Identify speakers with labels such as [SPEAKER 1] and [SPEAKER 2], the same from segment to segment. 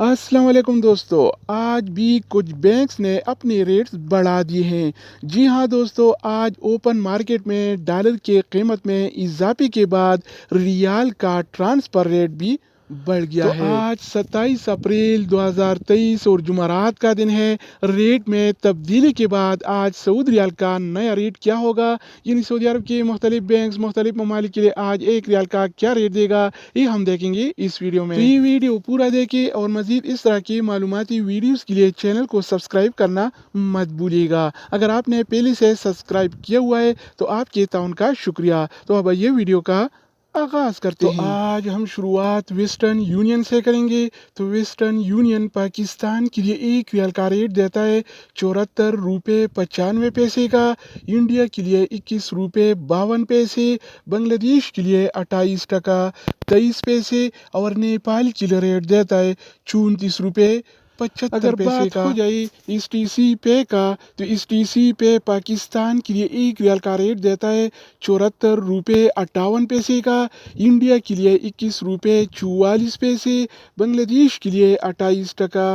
[SPEAKER 1] अस्सलाम वालेकुम दोस्तों, आज भी कुछ बैंक्स ने अपने रेट्स बढ़ा दिए हैं। जी हाँ दोस्तों, आज ओपन मार्केट में डॉलर के कीमत में इजाफे के बाद रियाल का ट्रांसफर रेट भी बढ़ गया है। आज 27 अप्रैल 2023 और जुमेरात का दिन है। रेट में तब्दीली के बाद आज सऊदी रियाल का नया रेट क्या होगा, यानी सऊदी अरब के मुख्तलिफ बैंक्स मुख्तलिफ ममालिक के लिए आज एक रियाल का क्या रेट देगा, ये हम देखेंगे इस वीडियो में। तो ये वीडियो पूरा देखें और मजीद इस तरह की मालूमाती वीडियोस के लिए चैनल को सब्सक्राइब करना मत भूलिएगा। अगर आपने पहले से सब्सक्राइब किया हुआ है तो आपके ताउन का शुक्रिया। तो अब ये वीडियो का आगाज करते हैं। आज हम शुरुआत वेस्टर्न यूनियन से करेंगे। तो वेस्टर्न यूनियन पाकिस्तान के लिए एक रियाल का रेट देता है 74 रुपये 95 पैसे का, इंडिया के लिए 21 रुपये 52 पैसे, बांग्लादेश के लिए 28 टका 23 पैसे और नेपाल के लिए रेट देता है 34 रुपये 75 अगर बात हो जाए इस टीसी पे का, तो इस टीसी पे पाकिस्तान के लिए एक रियाल का रेट देता है 74 रुपये 58 पैसे का, इंडिया के लिए 21 रुपये 44 पैसे, बांग्लादेश के लिए 28 टका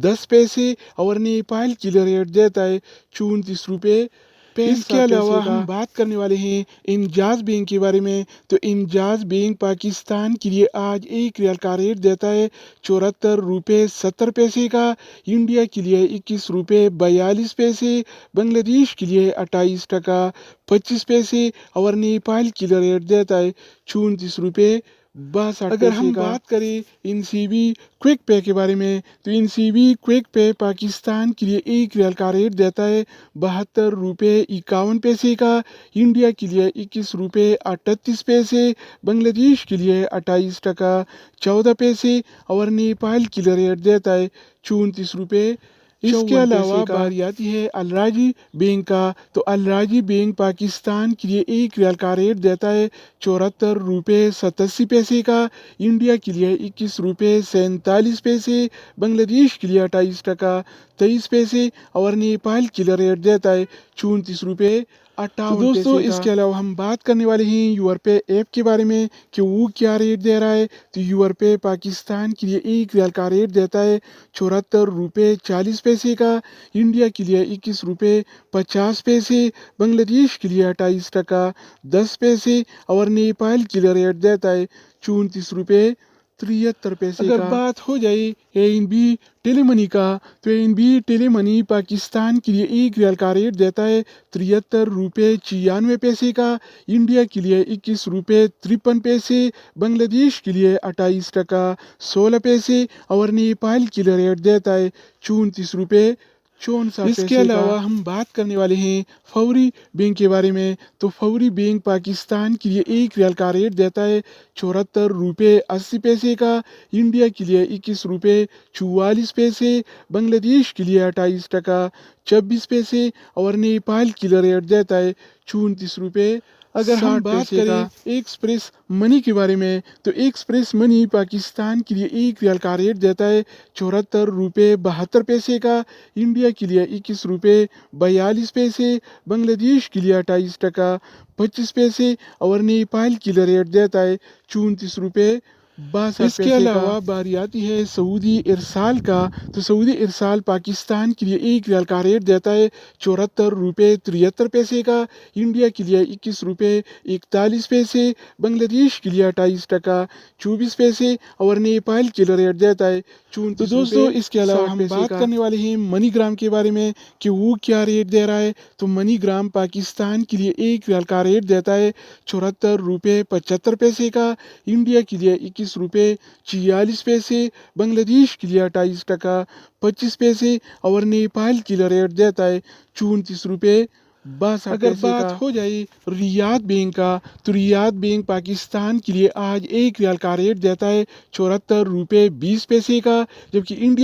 [SPEAKER 1] 10 पैसे और नेपाल के लिए रेट देता है 34 रुपये। इसके अलावा हम बात करने वाले हैं इंजाज बैंक के बारे में। तो इंजाज बैंक पाकिस्तान के लिए आज एक रियाल का रेट देता है 74 रुपये 70 पैसे का, इंडिया के लिए 21 रुपये 42 पैसे, बांग्लादेश के लिए 28 टका 25 पैसे और नेपाल के लिए रेट देता है 34 रुपये 62। अगर हम बात करें इनसीबी क्विक पे के बारे में, तो इनसीबी क्विक पे पाकिस्तान के लिए एक रियाल का रेट देता है 72 रुपये 51 पैसे का, इंडिया के लिए 21 रुपये 38 पैसे, बांग्लादेश के लिए 28 टका 14 पैसे और नेपाल के लिए रेट देता है 34 रुपये। इसके अलावा बारी आती है अलराजी बैंक का। तो अलराजी बैंक पाकिस्तान के लिए एक रियाल का रेट देता है 74 रुपये 87 पैसे का, इंडिया के लिए 21 रुपये 47 पैसे, बांग्लादेश के लिए 28 टका 23 पैसे और नेपाल के लिए रेट देता है 34 रुपये 58। तो दोस्तों इसके अलावा हम बात करने वाले हैं यूरपे ऐप के बारे में कि वो क्या रेट दे रहा है। तो यूरपे पाकिस्तान के लिए एक रियाल का रेट देता है 74 रुपये 40 पैसे का, इंडिया के लिए 21 रुपये 50 पैसे, बांग्लादेश के लिए 28 टका 10 पैसे और नेपाल के लिए रेट देता है 34 रुपये 73 पैसे। अगर बात हो जाए एएनबी टेलीमनी का, तो एएनबी टेलीमनी पाकिस्तान के लिए एक रियाल का रेट देता है 73 रुपये 96 पैसे का, इंडिया के लिए 21 रुपये 53 पैसे, बांग्लादेश के लिए 28 टका 16 पैसे और नेपाल के लिए रेट देता है 34 रुपये 64। इसके अलावा हम बात करने वाले हैं फौरी बैंक के बारे में। तो फौरी बैंक पाकिस्तान के लिए एक रियाल का रेट देता है 74 रुपये 80 पैसे का, इंडिया के लिए 21 रुपये 44 पैसे, बांग्लादेश के लिए 28 टका 26 पैसे और नेपाल के लिए रेट देता है 34 रुपये। अगर हम बात करें एक्सप्रेस मनी के बारे में, तो एक्सप्रेस मनी पाकिस्तान के लिए एक रियाल का रेट देता है 74 रुपये 72 पैसे का, इंडिया के लिए 21 रुपये 42 पैसे, बांग्लादेश के लिए 28 टका 25 पैसे और नेपाल के लिए रेट देता है 34 रुपये 62। इसके अलावा बारी आती है सऊदी इरसाल का। तो सऊदी इरसाल पाकिस्तान के लिए एक रियाल का रेट देता है 74 रुपये 73 पैसे का, इंडिया के लिए 21 रुपये 41 पैसे, बांग्लादेश के लिए 28 टका 24 पैसे और नेपाल के लिए रेट देता है 34। तो दोस्तों इसके अलावा हम बात करने वाले हैं मनीग्राम के बारे में कि वो क्या रेट दे रहा है। तो मनीग्राम पाकिस्तान के लिए एक रियाल का रेट देता है 74 रुपये 75 पैसे का, इंडिया के लिए 21 रुपये 46 पैसे, बांग्लादेश के लिए 28 टका 25 पैसे और नेपाल के लिए रेट देता है 34 रुपये 62। अगर बात हो जाए रियाद बैंक का, तो रियाद बैंक पाकिस्तान के लिए आज एक रियाल का रेट देता है 74 रुपये 20 पैसे का, जबकि इंडिया